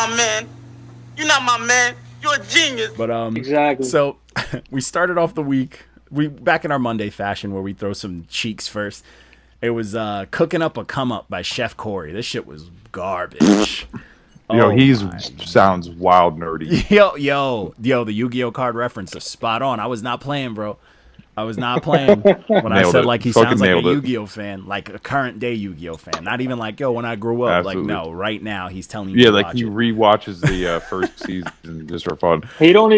my man. You're not my man. You're a genius. But Exactly. So we started off the week back in our Monday fashion where we throw some cheeks first. It was Cooking Up a Come Up by Chef Corey. This shit was garbage. Sounds wild nerdy. Yo, the Yu-Gi-Oh card reference is spot on. I was not playing, bro. I was not playing when I said like he sounds like a Yu-Gi-Oh fan, like a current day Yu-Gi-Oh fan. Not even like, yo, when I grew up. Absolutely. Like, no, right now he's telling you. Yeah, like he rewatches the first season just for fun. He don't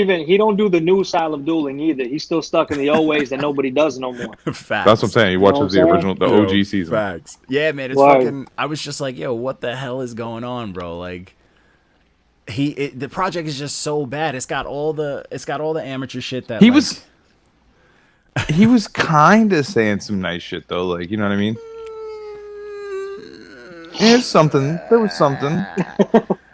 do the new style of dueling either. He's still stuck in the old ways that nobody does no more. Facts. That's what I'm saying. He watches the original, the OG season. Facts. Yeah, man, it's fucking. I was just like, yo, what the hell is going on, bro? Like, the project is just so bad. It's got all the amateur shit that he was kind of saying some nice shit though, like, you know what I mean? There's something. There was something.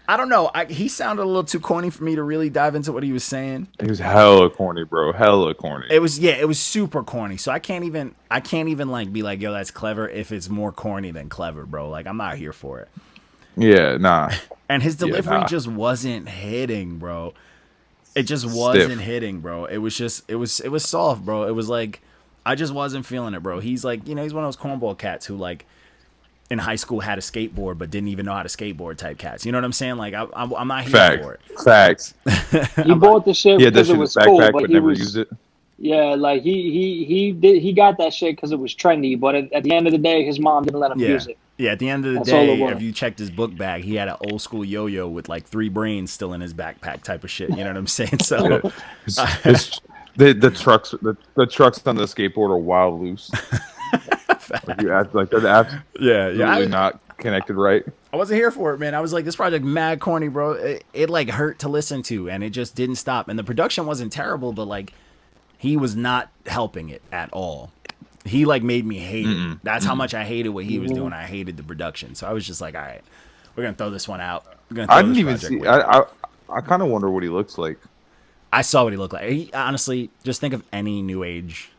I don't know. He sounded a little too corny for me to really dive into what he was saying. He was hella corny, bro. Hella corny. It was super corny. So I can't even like be like, yo, that's clever if it's more corny than clever, bro. Like, I'm not here for it. Yeah, nah. And his delivery just wasn't hitting, bro. It just wasn't hitting, bro. It was soft, bro. It was like, I just wasn't feeling it, bro. He's like, he's one of those cornball cats who like in high school had a skateboard but didn't even know how to skateboard type cats. You know what I'm saying? Like, I'm not here for it. Facts. He bought the shit because it was cool, but never used it. Yeah, like he got that shit because it was trendy, but at the end of the day, his mom didn't let him use it. Yeah, at the end of the day, if you checked his book bag, he had an old school yo-yo with like 3 brains still in his backpack type of shit. You know what I'm saying? So the trucks on the skateboard are wild loose. Like you act like they're absolutely not connected right. I wasn't here for it, man. I was like, this project mad corny, bro. It like hurt to listen to, and it just didn't stop. And the production wasn't terrible, but like he was not helping it at all. He like made me hate it. That's how much I hated what he was doing. I hated the production. So I was just like, all right, we're gonna throw this one out. I didn't even see. I kind of wonder what he looks like. I saw what he looked like. He, honestly, just think of any new age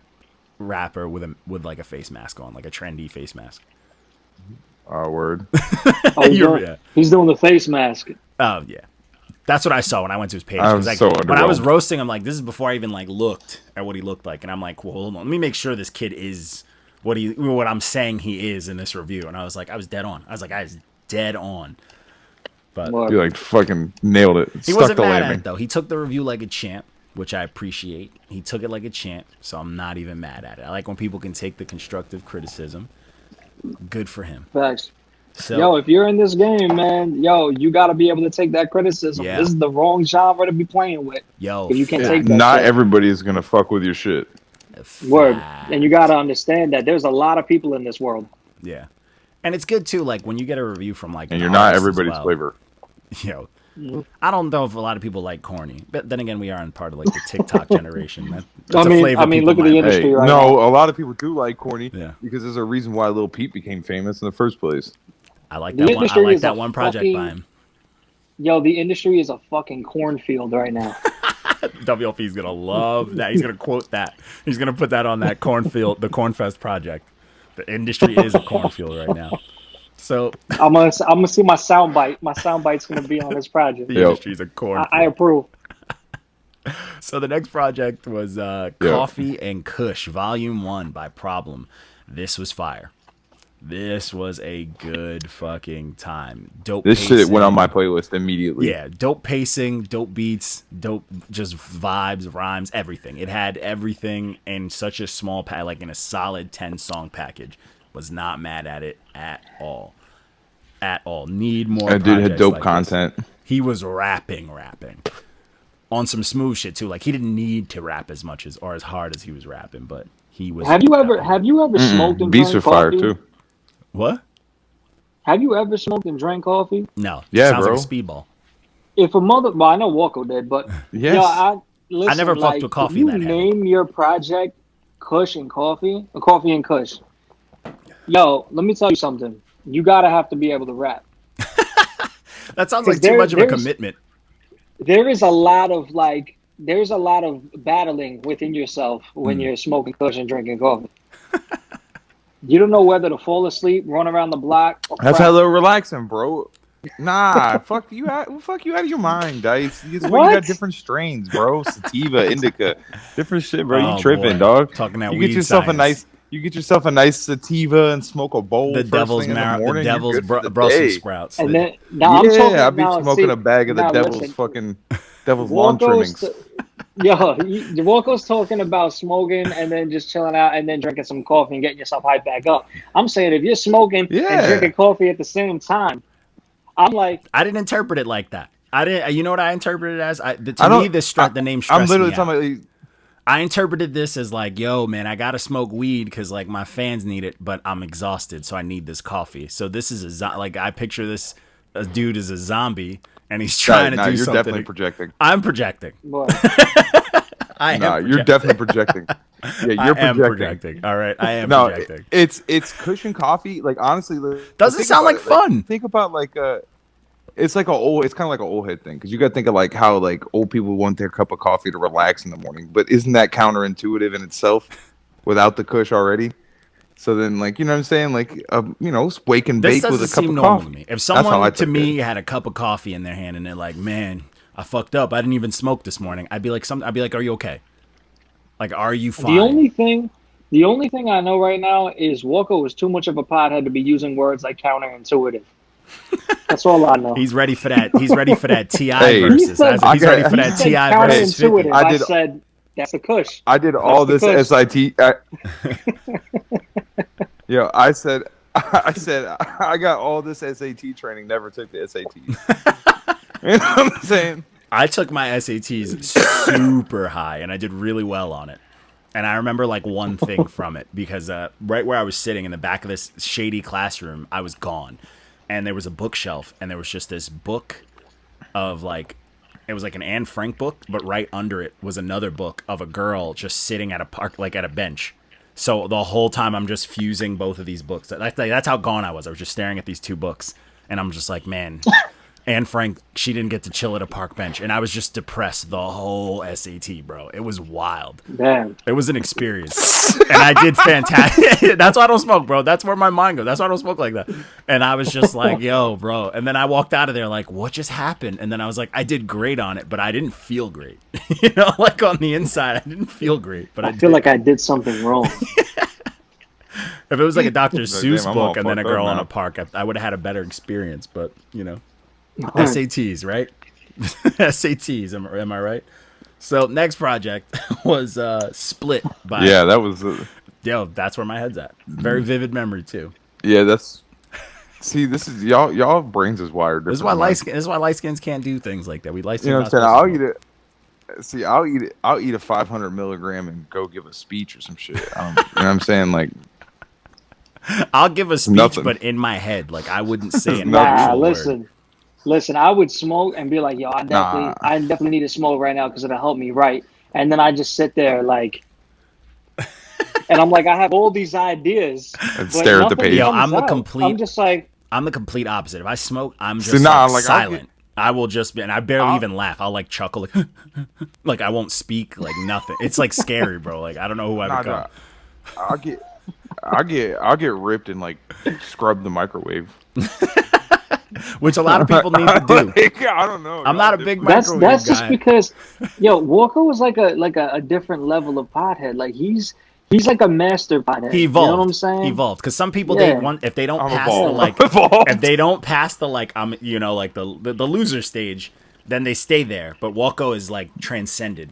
rapper with like a face mask on, like a trendy face mask. Word. He's doing the face mask. Oh yeah. That's what I saw when I went to his page. When I was roasting him, like, this is before I even like looked at what he looked like, and I'm like, well, hold on, let me make sure this kid is what I'm saying he is in this review. And I was like, I was dead on. I was dead on. But you like fucking nailed it. He wasn't mad at it though. He took the review like a champ, which I appreciate. He took it like a champ, so I'm not even mad at it. I like when people can take the constructive criticism. Good for him. Facts. So, yo, if you're in this game, man, you got to be able to take that criticism. Yeah. This is the wrong genre to be playing with. Yo, you can't take that. Not everybody is gonna fuck with your shit. Word, and you got to understand that there's a lot of people in this world. Yeah, and it's good too. Like when you get a review from like, and you're not everybody's flavor. Yo, I don't know if a lot of people like corny, but then again, we are in part of like the TikTok generation. I mean, look at the industry right now. No, a lot of people do like corny. Yeah, because there's a reason why Lil Peep became famous in the first place. I like that one. I like that one project by him. Yo, the industry is a fucking cornfield right now. WLP's gonna love that. He's gonna quote that. He's gonna put that on that cornfield, the Cornfest project. The industry is a cornfield right now. So I'm gonna see my soundbite. My soundbite's gonna be on this project. The industry's a cornfield. I approve. So the next project was Coffee and Kush, Volume 1 by Problem. This was fire. This was a good fucking time. Dope. This pacing. shit went on my playlist immediately. Yeah, dope pacing, dope beats, dope just vibes, rhymes, everything. It had everything in such a small like in a solid 10-song package. Was not mad at it at all. At all. Need more. It did have dope like content. This. He was rapping on some smooth shit too. Like he didn't need to rap as much or as hard as he was rapping, but he was. Have you ever smoked and beats drank are fire coffee? too. What? Have you ever smoked and drank coffee? No. Yeah, sounds bro. like a speedball. If a well, I know Walko did, but yes. I never fucked with coffee. If you name your project Kush and Coffee, or Coffee and Kush. Yo, let me tell you something. You gotta have to be able to rap. That sounds like too much of a commitment. There is a lot of battling within yourself when you're smoking Kush and drinking coffee. You don't know whether to fall asleep, run around the block. That's hella relaxing, bro. Nah, fuck you out of your mind, Dice. You got different strains, bro. Sativa, indica, different shit, bro. Oh, you tripping, boy. dog. Talking that you weed get yourself science. You get yourself a nice sativa and smoke a bowl The first devil's thing in the morning. the devil's you're good for the Brussels day. sprouts. And then now I'm talking. I'll be Now, smoking a bag of the devil's listen, devil's lawn trimmings. Walko's talking about smoking and then just chilling out and then drinking some coffee and getting yourself hyped back up. I'm saying if you're smoking and drinking coffee at the same time, I'm like, I didn't interpret it like that. I didn't. You know what I interpreted it as? The name stressed I'm literally me out. talking about. I interpreted this as like, yo, man, I gotta smoke weed because like my fans need it, but I'm exhausted, so I need this coffee. So this is like I picture this dude as a zombie, and he's trying to do you're something. You're definitely projecting. I'm projecting. You're definitely projecting. Yeah, you're projecting. All right, I am projecting. It's Cushion coffee. Like honestly, doesn't sound like fun. Like, think about like it's kind of like an old head thing because you got to think of like how like old people want their cup of coffee to relax in the morning, but isn't that counterintuitive in itself without the Kush already? So then, like, you know what I'm saying? Like, wake and bake with a cup of coffee. To me. If someone to me had a cup of coffee in their hand and they're like, "Man, I fucked up. I didn't even smoke this morning," I'd be like, "Are you okay? Like, are you fine?" The only thing I know right now is Walker was too much of a pothead to be using words like counterintuitive. That's all I know. He's ready for that. He's ready for that T.I. versus. He's ready for that T.I. versus 50. I said that's a Kush. I did all this SIT. I said I got all this SAT training. Never took the SATs. You know what I'm saying? I took my SATs super high, and I did really well on it. And I remember like one thing from it because right where I was sitting in the back of this shady classroom, I was gone. And there was a bookshelf, and there was just this book of like, it was like an Anne Frank book, but right under it was another book of a girl just sitting at a park, like at a bench. So the whole time I'm just fusing both of these books. That's how gone I was. I was just staring at these two books, and I'm just like, man, Anne Frank, she didn't get to chill at a park bench, and I was just depressed the whole SAT, bro. It was wild. Damn. It was an experience, and I did fantastic. That's why I don't smoke, bro. That's where my mind goes. That's why I don't smoke like that. And I was just like, yo, bro. And then I walked out of there like, what just happened? And then I was like, I did great on it, but I didn't feel great. Like on the inside, I didn't feel great. But I feel like I did something wrong. If it was like a Dr. Seuss book and then a girl in a park, I would have had a better experience. But SATs, right? SATs, am I right? So next project was Split by that was that's where my head's at. Very vivid memory too. Yeah, this is y'all brains is wired. This is why light skins can't do things like that. We light skins. You know what I'm saying? I'll eat a 500 milligram and go give a speech or some shit. You know what I'm saying? Like, I'll give a speech, but in my head, like I wouldn't say it. Listen, I would smoke and be like, yo, I definitely need to smoke right now because it'll help me write. And then I just sit there like, and I'm like, I have all these ideas. And stare at the page. Yo, I'm just like, I'm the complete opposite. If I smoke, I'm just silent. I will just be, and I barely even laugh. I'll like chuckle, like, like I won't speak, like nothing. It's like scary, bro. Like I don't know who I become. I'll get ripped and like scrub the microwave. Which a lot of people need to do. I don't know. I'm not a big microwave That's guy. just because, Walker was like a different level of pothead. Like he's like a master pothead. He evolved. You know what I'm saying? He evolved because some people if they don't pass the loser stage, then they stay there. But Walko is like transcended.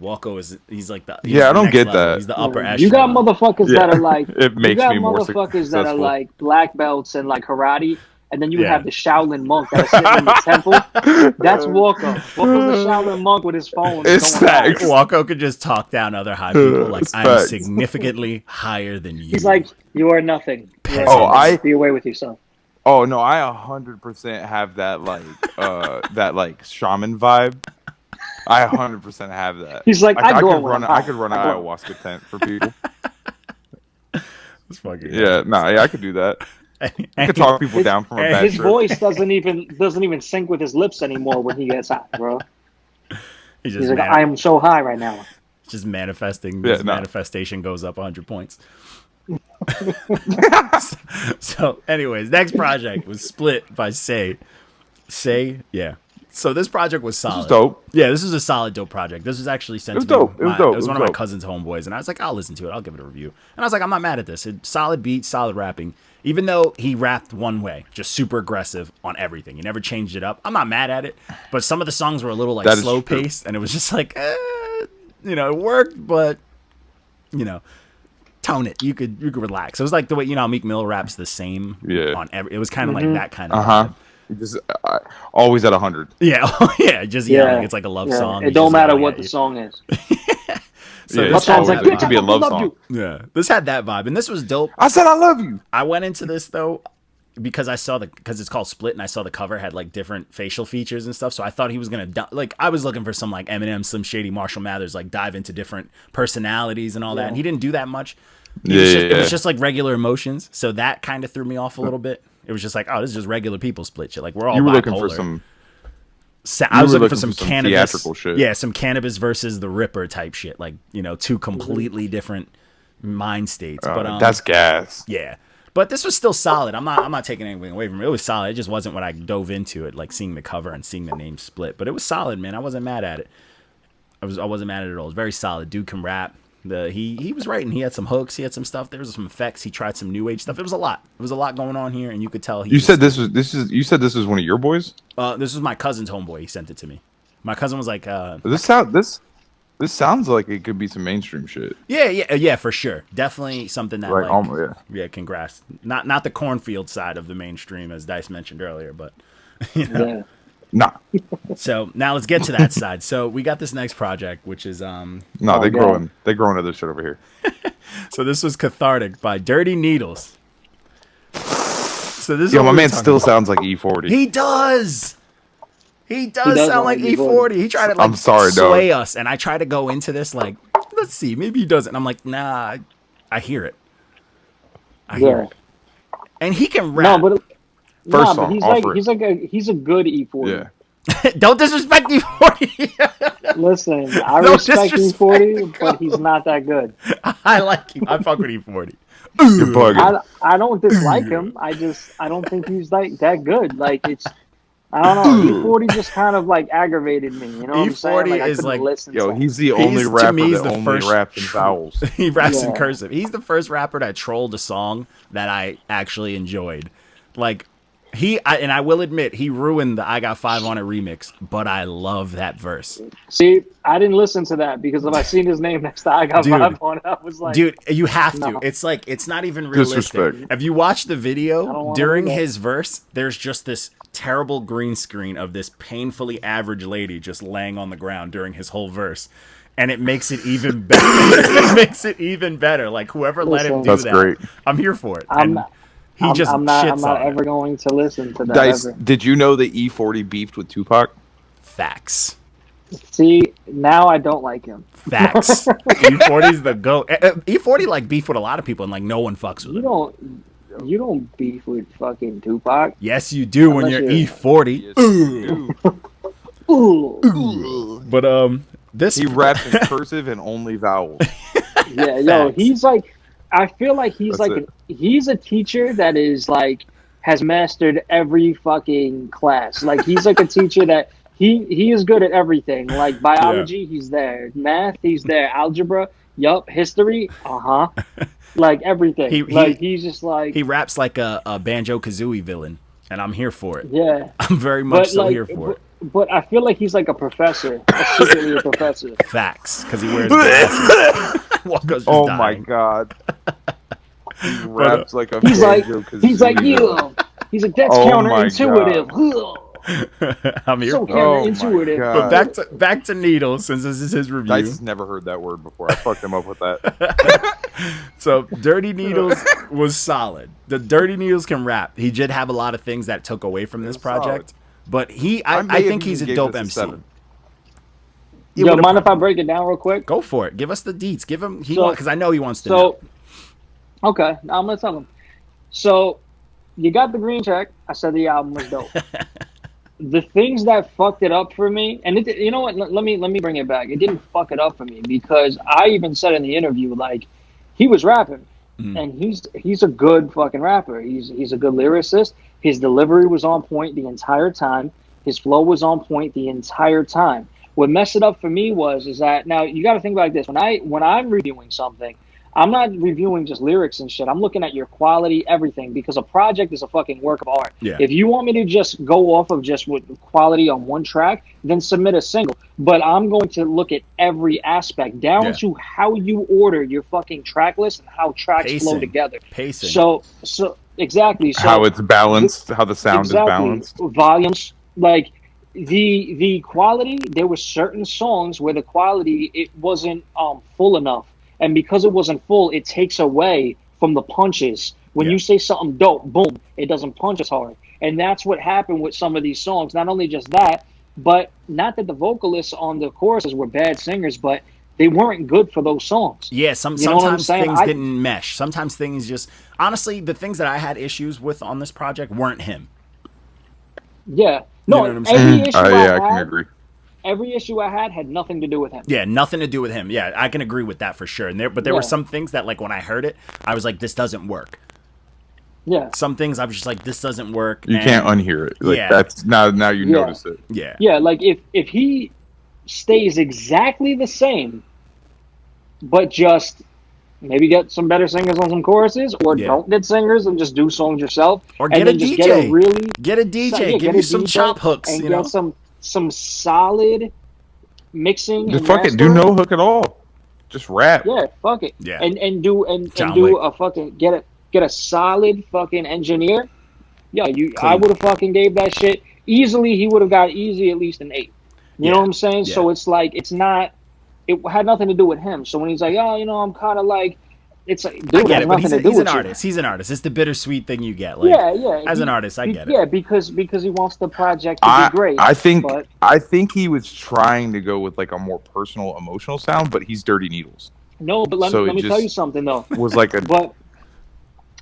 He's like the I don't get level. that. He's the upper echelon. You got motherfuckers that are like it makes me more motherfuckers that are like black belts and like karate. And then you would have the Shaolin monk that's sitting in the temple. That's Walko. Walko's the Shaolin monk with his phone. It's facts. Walko could just talk down other high people like, I'm significantally higher than you. He's like, you are nothing. Be away with yourself. Oh no, I 100% have that like shaman vibe. I 100% have that. He's like, I could run an ayahuasca tent for people. It's fucking I could do that. I could talk people down from a bad his trip. voice doesn't even sync with his lips anymore when he gets high, bro. He's like, I am so high right now. Just manifesting. His manifestation goes up 100 points. So, anyways, next project was Split by Say. Say, yeah. So this project was solid. This is dope. Yeah, this was a solid, dope project. This was actually sent It was to me. dope. It was dope. It was It one was of my dope. cousin's homeboys, and I was like, I'll listen to it. I'll give it a review. And I was like, I'm not mad at this. Solid beat, solid rapping. Even though he rapped one way, just super aggressive on everything. He never changed it up. I'm not mad at it, but some of the songs were a little like slow paced, and it was just like, it worked, but tone it. You could relax. It was like the way Meek Mill raps the same. Yeah. On every. It was kind of like that kind of. Uh-huh. Just always at 100. Yeah, yeah, just yelling. It's like a love song. It don't matter what the song is. So yeah, this sounds like it could be a love song. Yeah, this had that vibe, and this was dope. I said I love you. I went into this though because because it's called Split, and I saw the cover had like different facial features and stuff. So I thought he was gonna I was looking for some like Eminem, some shady Marshall Mathers, like dive into different personalities and all that. And he didn't do that much. It was just like regular emotions. So that kind of threw me off a little bit. It was just like, oh, this is just regular people split shit. Like we're all You were bipolar. looking for some. I was looking for some cannabis, theatrical shit. Yeah, some cannabis versus the Ripper type shit. Like two completely different mind states. But that's gas. Yeah, but this was still solid. I'm not taking anything away from it. It was solid. It just wasn't what I dove into it, like seeing the cover and seeing the name Split. But it was solid, man. I wasn't mad at it. I wasn't mad at it at all. It was very solid. Dude can rap. He was writing. He had some hooks. He had some stuff. There was some effects. He tried some new age stuff. It was a lot. There was a lot going on here, and you could tell. You said this was one of your boys. This was my cousin's homeboy. He sent it to me. My cousin was like, This sounds like it could be some mainstream shit. Yeah, for sure. Definitely something that congrats. Not the cornfield side of the mainstream as Dice mentioned earlier, but Yeah. Nah. So now let's get to that side. So we got this next project, which is they growing other shit over here. So this was Cathartic by Dirty Needles. So this my man still sounds like E40. He does. He does sound like E40. He tried to sway us, and I try to go into this like, let's see, maybe he doesn't. I'm like, nah, I hear it. I hear it. And he can rap. No, but First song, he's a good E40. Yeah. Don't disrespect E40. Listen, I respect E40, but he's not that good. I like him. I fuck with E40. You're bugging. I don't dislike him. I don't think he's like that good. Like I don't know. E40 just kind of like aggravated me. You know what I'm saying? Like, is like, he's the only rapper that only raps in vowels. He raps in cursive. He's the first rapper that trolled a song that I actually enjoyed. Like and I will admit, he ruined the I Got 5 on It remix, but I love that verse. See, I didn't listen to that because if I seen his name next to I Got 5 on It, I was like, dude, you have to. It's like, it's not even realistic. Disrespect. If you watch the video, during his verse, there's just this terrible green screen of this painfully average lady just laying on the ground during his whole verse. And it makes it even better. It makes it even better. Like, whoever let him do that, great. I'm here for it. I'm not ever going to listen to that. Dice, ever. did you know that E40 beefed with Tupac? Facts. See, now I don't like him. Facts. E40's the GOAT. E40 like beef with a lot of people, and like no one fucks with him. You don't beef with fucking Tupac. Yes, you do when you're E40. Yes, Ooh. But he raps in cursive and only vowels. Yeah, he's like, I feel like he's a teacher that is like has mastered every fucking class. Like he's like a teacher that he is good at everything. Like biology, he's there. Math, he's there. Algebra, yup. History, like everything. He's just like he raps like a Banjo-Kazooie villain, and I'm here for it. Yeah, I'm very much here for it. But I feel like he's like a professor, secretly a professor. Facts, because he wears glasses. Oh my god. He raps like a he's like Banjo-Kazooie he's like you. He's like that's counterintuitive. I'm here. So counterintuitive. But back to Needles, since this is his review. Dice has never heard that word before. I fucked him up with that. So Dirty Needles was solid. The Dirty Needles can rap. He did have a lot of things that took away from this project, but I think he's a dope MC. Yo, mind if I break it down real quick? Go for it. Give us the deets. Give him because I know he wants to know. Okay, now I'm gonna tell him. So you got the green check. I said the album was dope. The things that fucked it up for me, and you know what? Let me bring it back. It didn't fuck it up for me because I even said in the interview like he was rapping, and he's a good fucking rapper. He's a good lyricist. His delivery was on point the entire time. His flow was on point the entire time. What messed it up for me is that now you got to think about this. When I'm reviewing something, I'm not reviewing just lyrics and shit. I'm looking at your quality, everything, because a project is a fucking work of art. Yeah. If you want me to just go off of just with quality on one track, then submit a single. But I'm going to look at every aspect down to how you order your fucking track list and how tracks flow together. Pacing. So exactly. So how it's balanced, how the sound is balanced. Volumes, like the quality. There were certain songs where the quality it wasn't full enough. And because it wasn't full, it takes away from the punches. When you say something dope, boom, it doesn't punch as hard. And that's what happened with some of these songs. Not only just that, but not that the vocalists on the choruses were bad singers, but they weren't good for those songs. Yeah, sometimes things didn't mesh. Sometimes things just... Honestly, the things that I had issues with on this project weren't him. Yeah. No, you know what I'm saying? I can agree. Every issue I had nothing to do with him. Yeah, nothing to do with him. Yeah, I can agree with that for sure. And there were some things that, like, when I heard it, I was like, this doesn't work. Yeah. Some things I was just like, this doesn't work. You can't unhear it. Like, that's now you notice it. Yeah. Yeah, like if he stays exactly the same, but just maybe get some better singers on some choruses, or don't get singers and just do songs yourself, or get a DJ. Get a DJ. Give you some chop hooks, and you know, some solid mixing. Just fuck it. Do no hook at all. Just rap. Yeah, fuck it. Yeah. And do a fucking get a solid fucking engineer. Yeah, I would have fucking gave that shit easily. He would have got easy at least an 8. You know what I'm saying? Yeah. So it's like it had nothing to do with him. So when he's like, oh, I'm kind of like, it's like, dude, I get it, but he's an artist. You. He's an artist. It's the bittersweet thing you get. Like, As an artist, I get it. Yeah, because he wants the project to be great. I think he was trying to go with like a more personal, emotional sound, but he's Dirty Needles. No, but let me tell you something though. Was like a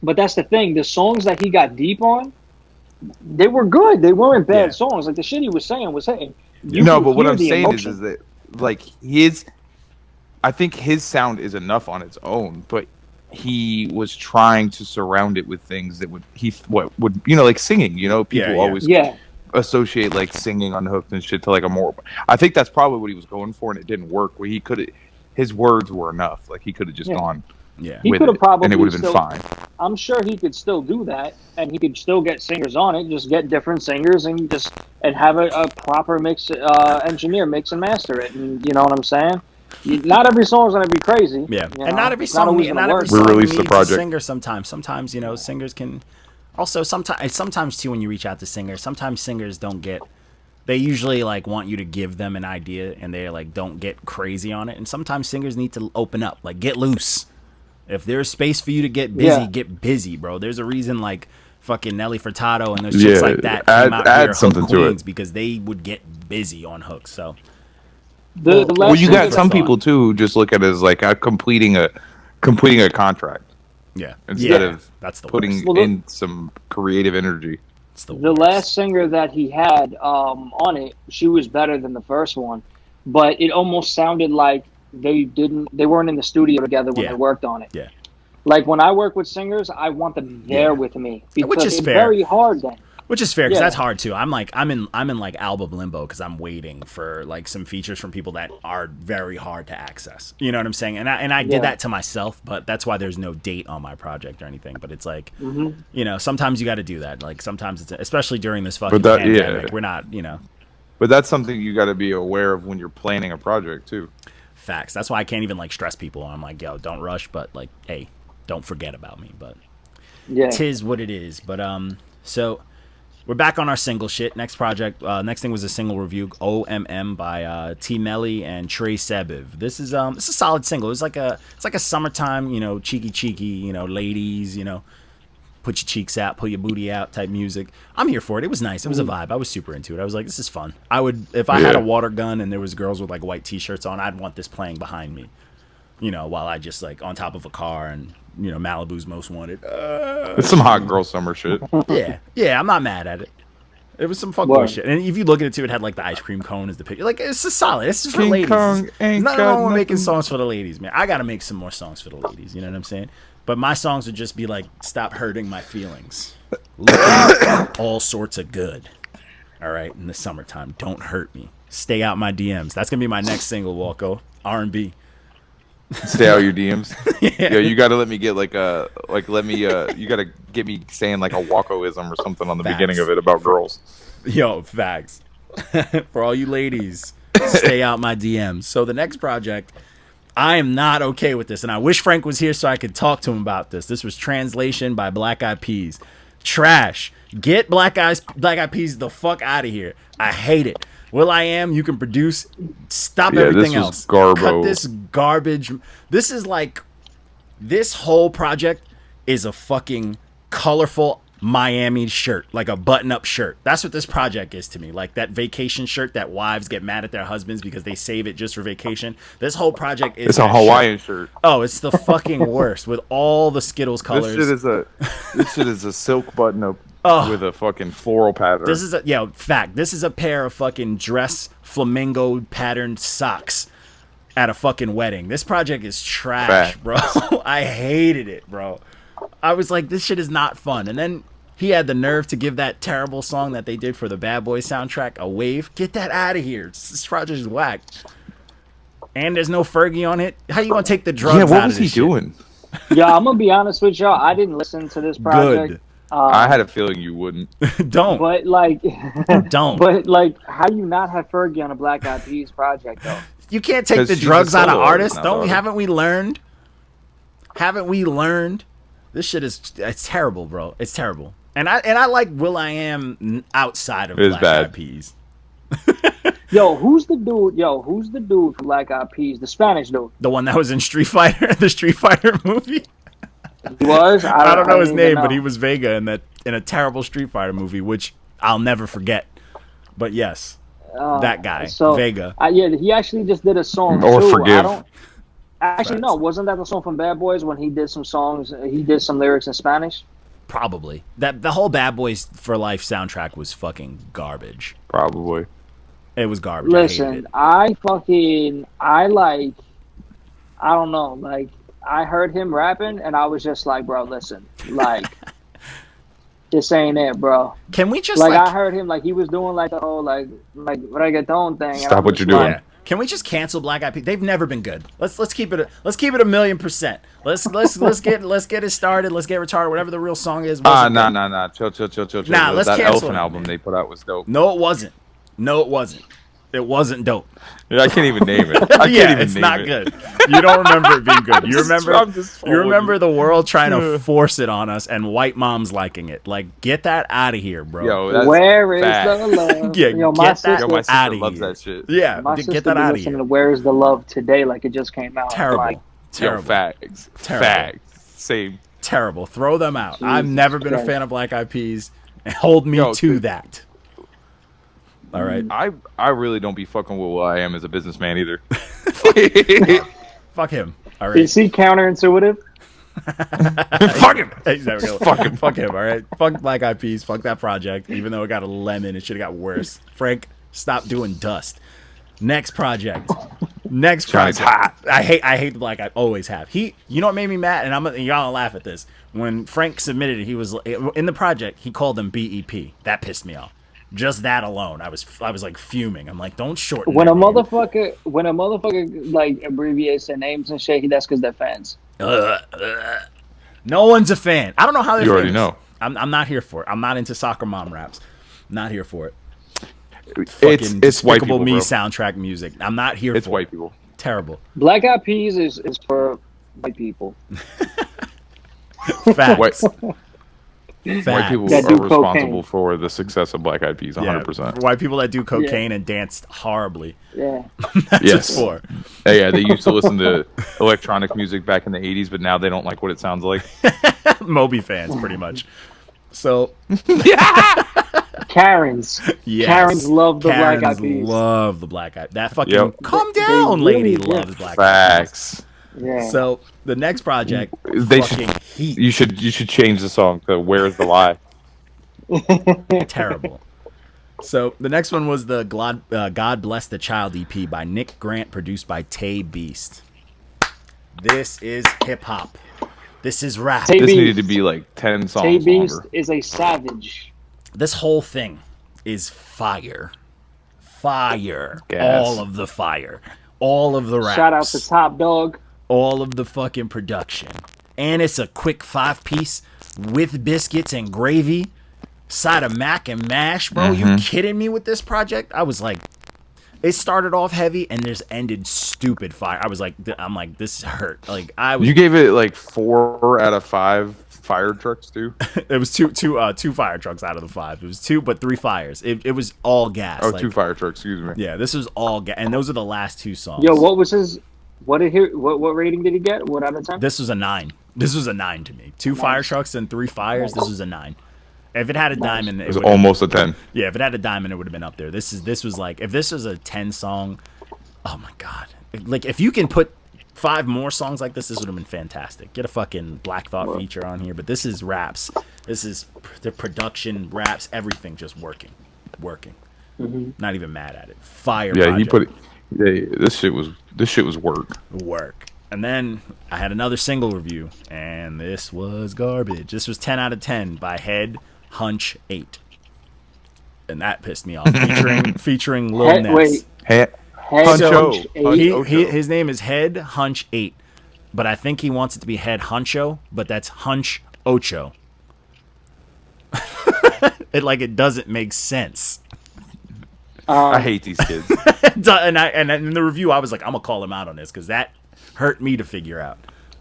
but that's the thing. The songs that he got deep on, they were good. They weren't bad songs. Like the shit he was saying was hitting. But what I'm saying is that like I think his sound is enough on its own, but he was trying to surround it with things that would like singing. People always associate like singing unhooked and shit to like a more. I think that's probably what he was going for, and it didn't work. Where his words were enough. Like he could have just gone. Yeah, he could have probably, and it would have been fine. I'm sure he could still do that, and he could still get singers on it. Just get different singers and have a proper mix, engineer mix and master it. And you know what I'm saying? Not every song is gonna be crazy. Yeah, and not every song needs a singer. Sometimes singers can. Also, sometimes too, when you reach out to singers, sometimes singers don't get. They usually like want you to give them an idea, and they like don't get crazy on it. And sometimes singers need to open up, like get loose. If there's space for you to get busy, get busy, bro. There's a reason like fucking Nelly Furtado and those chicks like that came out here something to it because they would get busy on hooks. So you got some people too who just look at it as like completing a contract. Yeah. Instead of that's the putting in some creative energy. The last singer that he had on it, she was better than the first one, but it almost sounded like they weren't in the studio together when they worked on it. Yeah. Like when I work with singers, I want them there with me because it's very hard then. Which is fair because that's hard too. I'm in like album limbo because I'm waiting for like some features from people that are very hard to access. You know what I'm saying? And I did that to myself, but that's why there's no date on my project or anything. But it's like, sometimes you got to do that. Like sometimes it's especially during this fucking pandemic. We're not, But that's something you got to be aware of when you're planning a project too. Facts. That's why I can't even like stress people. I'm like, yo, don't rush, but like, hey, don't forget about me. But tis what it is. But so. We're back on our single shit. Next project, next thing was a single review, O.M.M by T Melly and Trey Ebiv. This is a solid single. It's like a summertime, cheeky, ladies, put your cheeks out, pull your booty out type music. I'm here for it. It was nice. It was a vibe. I was super into it. I was like, this is fun. I would if I had a water gun and there was girls with like white t-shirts on, I'd want this playing behind me. While I just like on top of a car and Malibu's Most Wanted. It's some hot girl summer shit. Yeah, I'm not mad at it. It was some fuckboy shit. And if you look at it too, it had like the ice cream cone as the picture. Like it's just solid. It's just for ladies. There's nothing wrong with making songs for the ladies, man. I gotta make some more songs for the ladies. You know what I'm saying? But my songs would just be like, stop hurting my feelings. Looking all sorts of good. All right, in the summertime, don't hurt me. Stay out my DMs. That's gonna be my next single, Walko. R&B. Stay out your DMs. Yeah. Yo, you gotta let me get you gotta get me saying like a Walkoism or something on the Facts. beginning of it about girls. Yo, facts. For all you ladies, stay out my DMs. So the next project, I am not okay with this, and I wish Frank was here so I could talk to him about this. This was Translation by Black Eyed Peas. Trash. Get Black Eyed Peas the fuck out of here. I hate it. Will.i.am, you can produce. Stop everything this was else. garbo. Cut this garbage. This is like, this whole project is a fucking colorful Miami shirt, like a button-up shirt. That's what this project is to me. Like that vacation shirt that wives get mad at their husbands because they save it just for vacation. This whole project is It's a Hawaiian shirt. Oh, it's the fucking worst with all the Skittles colors. This shit is a silk button up with a fucking floral pattern. This is this is a pair of fucking dress flamingo patterned socks at a fucking wedding. This project is trash, bro. I hated it, bro. I was like, this shit is not fun. And then he had the nerve to give that terrible song that they did for the Bad Boys soundtrack a wave. Get that out of here. This project is whack. And there's no Fergie on it. How you gonna take the drugs out of this? Yeah, what was he doing? Yeah, I'm gonna be honest with y'all. I didn't listen to this project. Good. I had a feeling you wouldn't. Don't. But like, Don't. But like, how do you not have Fergie on a Black Eyed Peas project though? You can't take 'Cause the she's drugs a out of solo artists. artist now, Haven't we learned? Haven't we learned? This shit it's terrible, bro. It's terrible. And I like Will.i.am outside of Black Eyed Peas. Yo, who's the dude from Black Eyed Peas? The Spanish dude. The one that was in Street Fighter, the Street Fighter movie. He was? I don't know his name, know. but he was Vega in a terrible Street Fighter movie, which I'll never forget. But yes, that guy, Vega. Yeah, he actually just did a song Or too. Forgive. Actually, no, wasn't that the song from Bad Boys when he did some songs? He did some lyrics in Spanish. Probably that the whole Bad Boys for Life soundtrack was fucking garbage. Probably. It was garbage. Listen, I don't know, like I heard him rapping and I was just like, bro, listen, like this ain't it, bro. Can we just I heard him like he was doing like the whole like reggaeton thing. Stop what you're doing. Yeah. Can we just cancel Black Eyed Peas? They've never been good. Let's keep it 1,000,000%. Let's get it started. Let's get retarded. Whatever the real song is. Nah. Chill. Nah, let's that cancel Elephant it, album man. they put out was dope. No, it wasn't. It wasn't dope. Yeah, I can't even name it. It's not good. You don't remember it being good. You remember the world trying to force it on us and white moms liking it. Like, get that out of here, bro. Yo, that's Where is fact. the love? Yeah, Yo, get that Yo, my sister outta loves here. that shit. Yeah, My sister get that be out of listening here. to Where is the Love today, like it just came out. Terrible. Like, Terrible. Yo, facts. Terrible. Facts. Same. Terrible. Throw them out. Jesus I've never been a Christ. fan of Black Eyed Peas. Hold me to that. All right. I really don't be fucking with what I am as a businessman either. Fuck him. All right. is he counterintuitive? Fuck him. Hey, there we go. Fuck him. All right. Fuck Black Eyed Peas. Fuck that project. Even though it got a lemon, it should have got worse. Frank, stop doing dust. Next project. Johnny's hot. I hate the Black Eyed. Always have. You know what made me mad? And y'all gonna laugh at this. When Frank submitted it, he was in the project. He called them BEP. That pissed me off. Just that alone, I was like fuming. I'm like, don't shorten. When a that name. motherfucker like abbreviates their names and shit, that's because they're fans. No one's a fan. I don't know how they're. You already famous. know. I'm not here for it. I'm not into soccer mom raps. Not here for it. It's white Despicable people, Me bro. soundtrack music. I'm not here It's for white it. people. Terrible. Black Eyed Peas is for white people. Facts. White Facts. people That are do responsible cocaine. for the success of Black Eyed Peas, 100%. Yeah, white people that do cocaine and danced horribly. Yeah. That's Yes. what it's Yeah, they used to listen to electronic music back in the 80s, but now they don't like what it sounds like. for. Moby fans, pretty much. So, Karens. yes. Karens love the Black Eyed Karens Peas. love the Black Eyed. That fucking Yep. calm They down, lady really- loves Black Eyed Peas. Facts. Yeah. So the next project, They fucking heat, You should change the song to "Where's the Lie." terrible. So the next one was the God Bless the Child EP by Nick Grant, produced by Tay Beast. This is hip hop. This is rap. Tay This Beast. needed to be like 10 Tay songs Beast longer. is a savage. This whole thing is fire. Fire. Gas. All of the fire. All of the raps. Shout out to Top Dog. All of the fucking production. And it's a quick 5-piece with biscuits and gravy. Side of mac and mash, bro. You kidding me with this project? I was like, it started off heavy and just ended stupid fire. I'm like, this hurt. Like You gave it like 4 out of 5 fire trucks too. It was two fire trucks out of the 5. It was 2, but 3 fires. It was all gas. Oh, like, 2 fire trucks. Excuse me. Yeah, this was all gas, and those are the last 2 songs. Yo, what was his? What rating did he get? What out of 10? This was a 9. This was a 9 to me. 2 fire trucks and 3 fires. This was a 9. If it had a diamond, It was almost a 10. Yeah, if it had a diamond, it would have been up there. This was like, if this was a 10 song, oh my god! Like, if you can put 5 more songs like this would have been fantastic. Get a fucking Black Thought feature on here, but this is raps. This is the production, raps, everything just working. Not even mad at it. Fire. Yeah, project. he put it. Yeah, this shit was work. Work. And then I had another single review, and this was garbage. This was 10 out of 10 by Head Hunch 8, and that pissed me off. Featuring Lil Ness. Wait. Head Huncho. His name is Head Hunch 8, but I think he wants it to be Head Huncho, but that's Hunch Ocho. It doesn't make sense. I hate these kids. And in the review, I was like, I'm gonna call him out on this because that hurt me to figure out.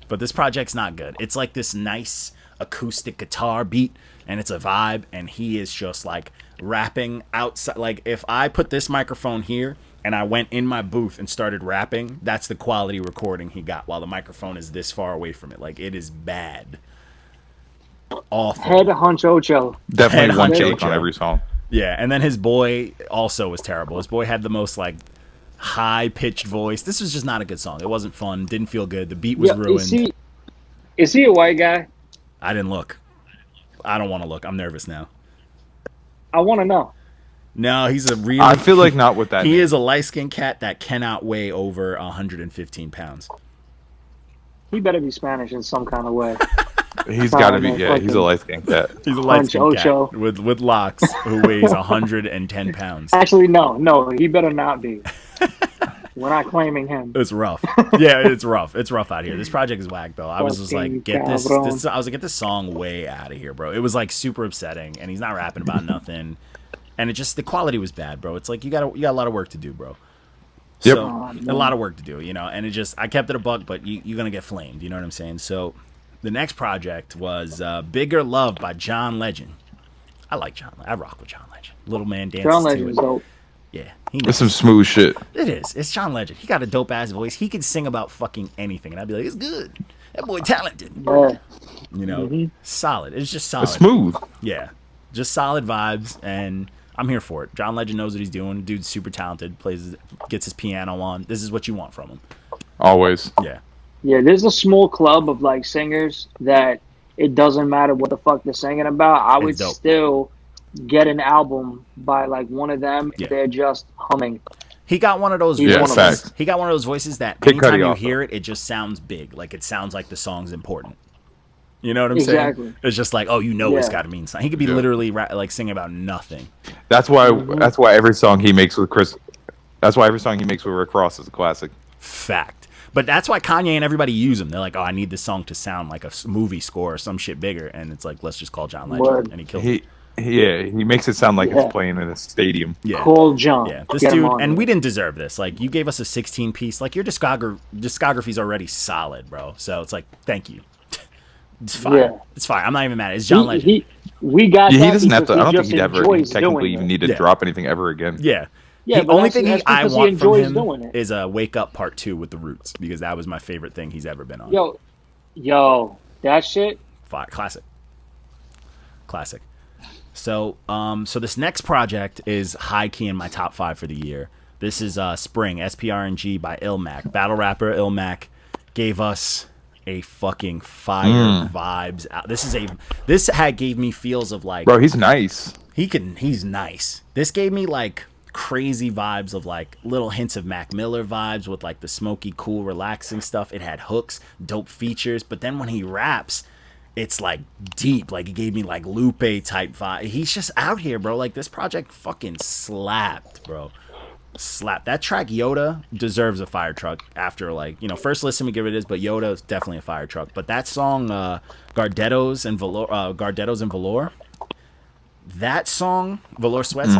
But this project's not good. It's like this nice acoustic guitar beat, and it's a vibe, and he is just like rapping outside. Like, if I put this microphone here and I went in my booth and started rapping, that's the quality recording he got while the microphone is this far away from it. Like, it is bad. Awful. Head Hunch Ocho. Definitely Head one Huncho. joke on every song. Yeah, and then his boy also was terrible. His boy had the most like high-pitched voice. This was just not a good song. It wasn't fun. Didn't feel good. The beat was ruined. Is he a white guy? I didn't look. I don't want to look. I'm nervous now. I want to know. No, he's a really... I feel like not with that. He name. is a light-skinned cat that cannot weigh over 115 pounds. He better be Spanish in some kind of way. He's got to be. Yeah, he's a light skinned cat. He's a light-skinned cat Ocho. with locks who weighs 110 pounds. Actually, no, he better not be. We're not claiming him. It's rough. Yeah, it's rough. It's rough out here. This project is whack, though. I was just like, get this. I was like, get this song way out of here, bro. It was like super upsetting, and he's not rapping about nothing. And it just, the quality was bad, bro. It's like you got a lot of work to do, bro. Yep. So, a lot of work to do, and it just, I kept it a buck, but you're gonna get flamed. You know what I'm saying? So, the next project was Bigger Love by John Legend. I like John. I rock with John Legend. Little man dances John to Legend it. is dope. Yeah, he It's knows. some smooth shit. It is. It's John Legend. He got a dope ass voice. He can sing about fucking anything, and I'd be like, it's good. That boy talented. Yeah. Solid. It's just solid. It's smooth. Yeah, just solid vibes, and I'm here for it. John Legend knows what he's doing. Dude's super talented. Gets his piano on. This is what you want from him. Always. Yeah. Yeah, there's a small club of like singers that it doesn't matter what the fuck they're singing about. I would dope. still get an album by like one of them if they're just humming. He got one of those Yeah, voices. facts. He got one of those voices that Kid anytime Cudi you also. hear it, it just sounds big. Like, it sounds like the song's important. You know what I'm Exactly. saying? It's just like, oh, it's Yeah. got to mean something. He could be literally like singing about nothing. That's why. That's why every song he makes with Chris. That's why every song he makes with Rick Ross is a classic. Fact. But that's why Kanye and everybody use him. They're like, oh, I need this song to sound like a movie score or some shit bigger. And it's like, let's just call John Legend. Word. And he kills it. He makes it sound like Yeah. it's playing in a stadium. Yeah. Call John. Yeah, this Get him dude, on and there. we didn't deserve this. Like, you gave us a 16 piece. Like, your discography's already solid, bro. So it's like, thank you. It's fine. Yeah. It's fine. I'm not even mad. It's John Legend. We got Yeah, that he doesn't have to. because I don't think just he'd ever enjoys technically doing even it. need to Yeah. drop anything ever again. Yeah. Yeah, the but only that's- thing that's I because he want from enjoys him doing it. is a Wake Up Part 2 with the Roots, because that was my favorite thing he's ever been on. Yo, that shit. Classic. So, so this next project is high key in my top 5 for the year. This is Sprng, Sprng by Illmac. Battle rapper Illmac gave us a fucking fire vibes out. This gave me feels of like, Bro, he's nice. he's nice. This gave me like crazy vibes of like little hints of Mac Miller vibes with like the smoky, cool, relaxing stuff. It had hooks, dope features, but then when he raps, it's like deep. Like, it gave me like Lupe type vibe. He's just out here, bro. Like, this project fucking slapped, bro. Slap. That track Yoda deserves a fire truck after, like, you know, first listen we give it is, but Yoda is definitely a fire truck. But that song Gardettos and Velour, that song Velour Sweats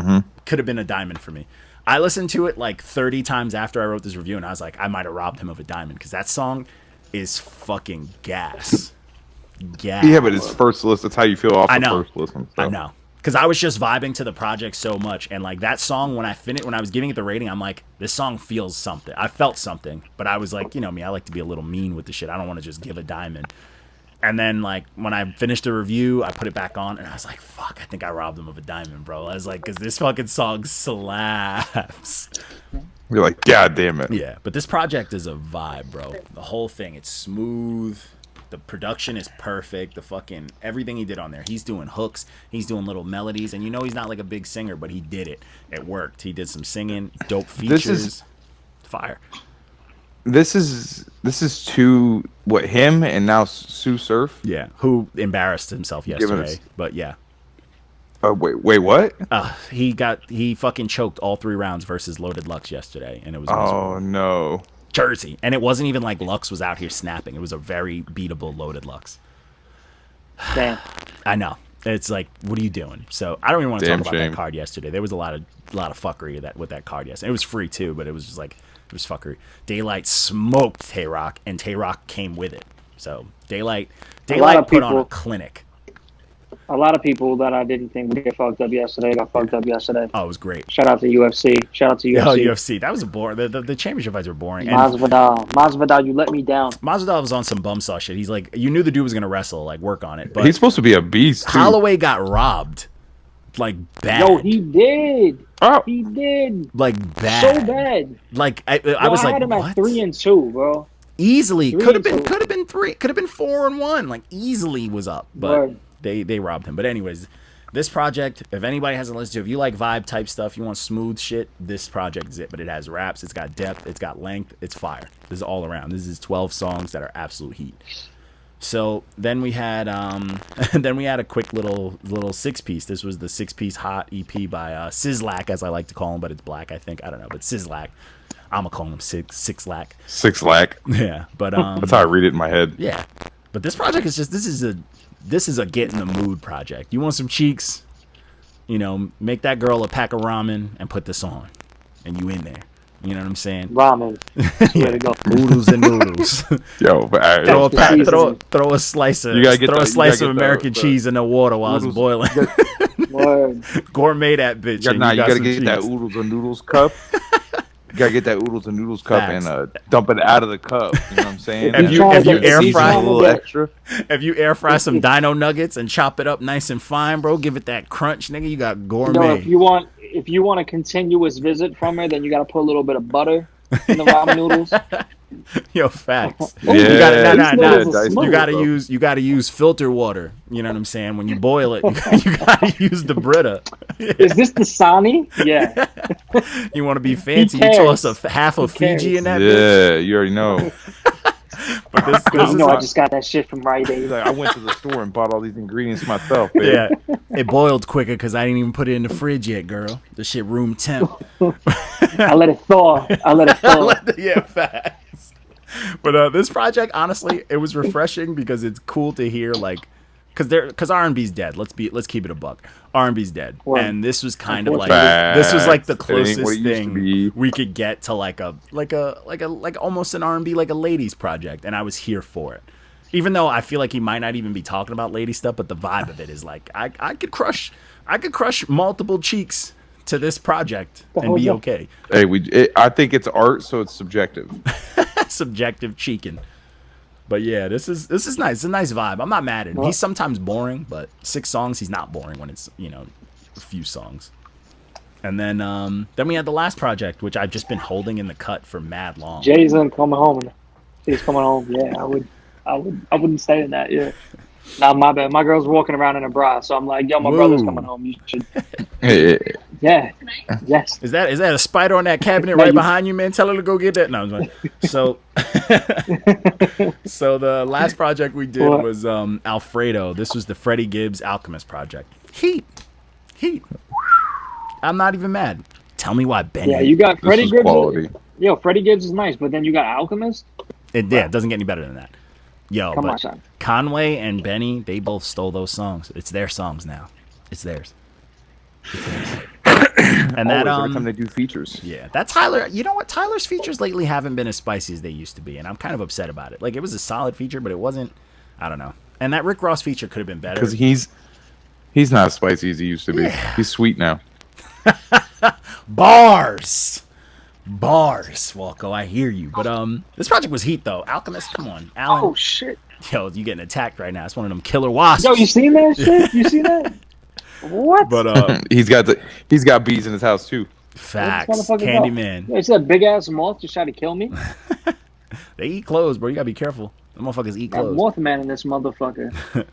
could have been a diamond for me. I listened to it like 30 times after I wrote this review, and I was like, I might have robbed him of a diamond, because that song is fucking gas. Yeah, but it's first listen. That's how you feel off the first listen. So. I know. Because I was just vibing to the project so much, and like that song, when I was giving it the rating, I'm like, this song feels something. I felt something, but I was like, you know me, I like to be a little mean with the shit. I don't want to just give a diamond. And then like when I finished the review, I put it back on, and I was like, fuck, I think I robbed him of a diamond, bro. I was like, because this fucking song slaps. You're like, God damn it. Yeah, but this project is a vibe, bro. The whole thing, it's smooth. The production is perfect. The fucking everything he did on there. He's doing hooks. He's doing little melodies, and you know he's not like a big singer, but he did it. It worked. He did some singing, dope features. This is fire. This is to what him and now Sue Surf. Yeah, who embarrassed himself yesterday, but yeah. Wait, what? He fucking choked all 3 rounds versus Loaded Lux yesterday, and it was miserable. Oh no. Jersey, and it wasn't even like Lux was out here snapping. It was a very beatable Loaded Lux. Damn. I know. It's like, what are you doing? So I don't even want to talk about shame. that card yesterday. There was a lot of fuckery with that card yesterday. It was free too, but it was just like, it was fuckery. Daylight smoked Tay-Rock, and Tay-Rock came with it. So Daylight put on a clinic. A lot of people that I didn't think would get fucked up yesterday got fucked up yesterday. Oh, it was great. Shout out to UFC. Oh, UFC. That was a boring. The championship fights were boring. Masvidal, you let me down. Masvidal was on some bumsaw shit. He's like, you knew the dude was gonna wrestle, like work on it. But he's supposed to be a beast. Too. Holloway got robbed, like bad. Yo, he did. Oh. He did. Like bad. So bad. Like I was like, had him what? at 3-2, bro. Easily could have been 3-2. could have been 4-1. Like easily was up, but. Word. They robbed him. But anyways, this project, if anybody hasn't listened to it, if you like vibe type stuff, you want smooth shit, this project is it. But it has raps, it's got depth, it's got length, it's fire. This is all around. This is 12 songs that are absolute heat. So then we had a quick little 6-piece. This was the 6-piece hot EP by Sizzlack, as I like to call him, but it's black, I think. I don't know, but Sizzlack. I'ma call him Sixlack. Sixlack. Yeah, but that's how I read it in my head. Yeah, but this project is just this is a get in the mood project. You want some cheeks, you know, make that girl a pack of ramen and put this on, and you in there. You know what I'm saying? Ramen. Yeah, to go. Noodles and noodles. Yo, but throw a slice of American cheese in the water while it's boiling. Gourmet that bitch. You gotta get that oodles and noodles cup. You gotta get that oodles and noodles cup and dump it out of the cup. You know what I'm saying? If you air fry some dino nuggets and chop it up nice and fine, bro, give it that crunch, nigga. You got gourmet. If you want a continuous visit from her, then you gotta put a little bit of butter in the ramen noodles. Yo, facts. Yeah, you gotta use filter water. You know what I'm saying? When you boil it, you gotta use the Brita. Is this the Sani? Yeah. You want to be fancy? You toss half of Fiji in that. Yeah, bitch? you already know. But I just got that shit from Rite Aid. Like, I went to the store and bought all these ingredients myself. Babe. Yeah, it boiled quicker because I didn't even put it in the fridge yet, girl. The shit room temp. I let it thaw. Yeah, facts. But this project, honestly, it was refreshing because it's cool to hear, like, because R&B's dead. Let's keep it a buck. R&B's dead, and this was kind of like this was like the closest thing we could get to like almost an R&B, like a ladies project, and I was here for it. Even though I feel like he might not even be talking about lady stuff, but the vibe of it is like I could crush multiple cheeks to this project and be okay. Hey, I think it's art, so it's subjective. Subjective cheeking. But yeah, this is nice. It's a nice vibe. I'm not mad at him. He's sometimes boring, but 6 songs, he's not boring when it's, you know, a few songs. And then we had the last project, which I've just been holding in the cut for mad long. Jason coming home. He's coming home. Yeah, I wouldn't stay in that. Yeah. Nah, my bad. My girl's walking around in a bra, so I'm like, yo, my brother's coming home. You should. Yeah. Yes. Is that a spider on that cabinet No, right you- behind you, man? Tell her to go get that. No, I'm just so so the last project we did What? was Alfredo. This was the Freddie Gibbs Alchemist project. Heat. I'm not even mad. Tell me why Benny. Yeah, you got This Freddie was Gibbs. quality. Yo, Freddie Gibbs is nice, but then you got Alchemist. It doesn't get any better than that. Yo, Come but on, son. Conway and Benny, they both stole those songs. It's their songs now. It's theirs. And that Always, every time they do features. yeah, that Tyler. You know what? Tyler's features lately haven't been as spicy as they used to be, and I'm kind of upset about it. Like, it was a solid feature, but it wasn't. I don't know. And that Rick Ross feature could have been better. Because he's not as spicy as he used to be. Yeah. He's sweet now. Bars, Walco. I hear you, but this project was heat though. Alchemist, come on, Alan. Oh shit. Yo, you getting attacked right now? It's one of them killer wasps. Yo, you seen that shit? You see that? What? But he's got bees in his house too. facts, What this motherfucker about? Candyman. It's that big ass moth just trying to kill me. They eat clothes, bro. You gotta be careful. The motherfuckers eat Got clothes. Mothman in this motherfucker.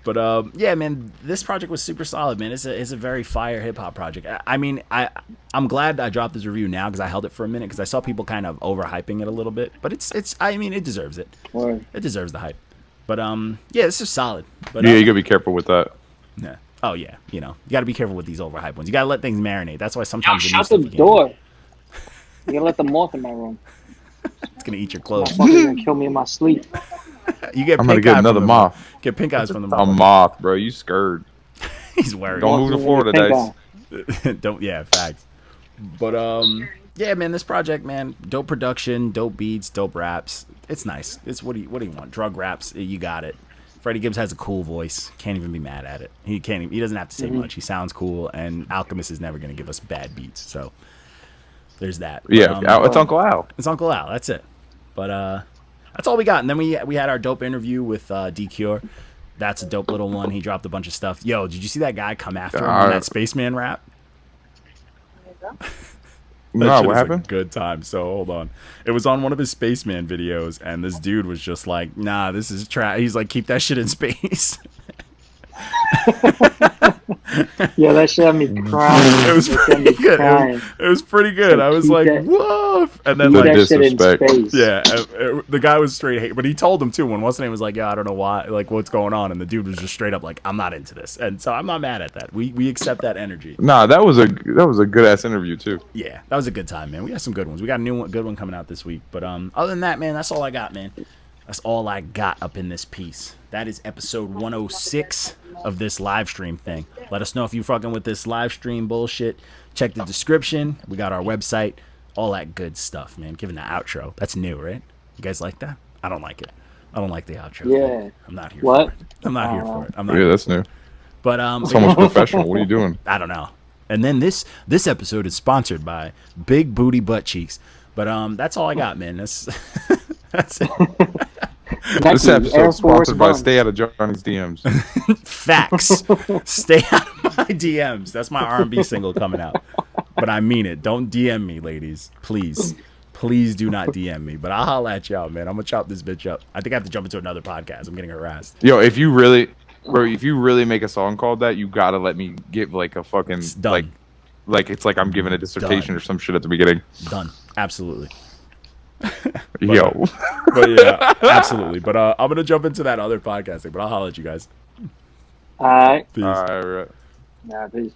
But yeah, man, this project was super solid, man. It's a very fire hip hop project. I mean, I'm glad I dropped this review now because I held it for a minute because I saw people kind of overhyping it a little bit. But I mean, it deserves it. Word. It deserves the hype. But yeah, this is solid. But Yeah, you gotta be careful with that. yeah. Oh yeah, you gotta be careful with these overhyped ones. You gotta let things marinate. That's why Yo, sometimes new shut stuff the you can't door. You gotta let the moth in my room. do. It's gonna eat your clothes. Motherfucker's gonna kill me in my sleep. You get I'm gonna pink get eye another from moth. Get pink eyes from the A motherfucker. moth, bro. You scared. He's worried. Don't move to Florida, Pink Dice. eye. Don't yeah, facts. But yeah, man, this project, man, dope production, dope beats, dope raps. It's nice. It's what do you want? Drug raps, you got it. Freddie Gibbs has a cool voice. Can't even be mad at it. He doesn't have to say much. He sounds cool, and Alchemist is never gonna give us bad beats. So there's that. But, Yeah, it's Uncle Al. it's Uncle Al. That's it. But that's all we got. And then we had our dope interview with D-Cure. That's a dope little one. He dropped a bunch of stuff. Yo, did you see that guy come after him on that Spaceman rap? That No, shit what is a happened? good time. So hold on. It was on one of his Spaceman videos, and this dude was just like, "Nah, this is trash." He's like, "Keep that shit in space." Yeah, that shit had me crying. It was That shit had me pretty good. crying. It was pretty good. I was Keep like, that- "Woof!" And then Keep like, that shit in disrespect. space. yeah, the guy was straight hate, but he told him too. When what's the name was like, "Yeah, I don't know why, like what's going on," and the dude was just straight up like, "I'm not into this," and so I'm not mad at that. We accept that energy. Nah, that was a good ass interview too. Yeah, that was a good time, man. We got some good ones. We got a good one coming out this week. But other than that, man, that's all I got, man. That's all I got up in this piece. That is episode 106 of this live stream thing. Let us know if you fucking with this live stream bullshit. Check the description. We got our website. All that good stuff, man. Giving the outro. That's new, right? You guys like that? I don't like it. I don't like the outro. Yeah. I'm not here What? for it. I'm not here for it. I'm not Yeah, here. that's new. But It's almost professional. What are you doing? I don't know. And then this episode is sponsored by Big Booty Butt Cheeks. But that's all I got, man. That's that's it. This Nike, Air episode Force sponsored by One. Stay Out of Johnny's DMs. Facts. Stay out of my DMs. That's my R&B single coming out. But I mean it. Don't DM me, ladies. Please. Please do not DM me. But I'll holla at y'all, man. I'm going to chop this bitch up. I think I have to jump into another podcast. I'm getting harassed. Yo, if you really make a song called that, you gotta let me give like a fucking It's done. like it's like I'm giving a dissertation Done. or some shit at the beginning. Done. Absolutely. Yo, But yeah, absolutely. But I'm going to jump into that other podcasting. But I'll holla at you guys. All right. Peace. all right. Nah, peace.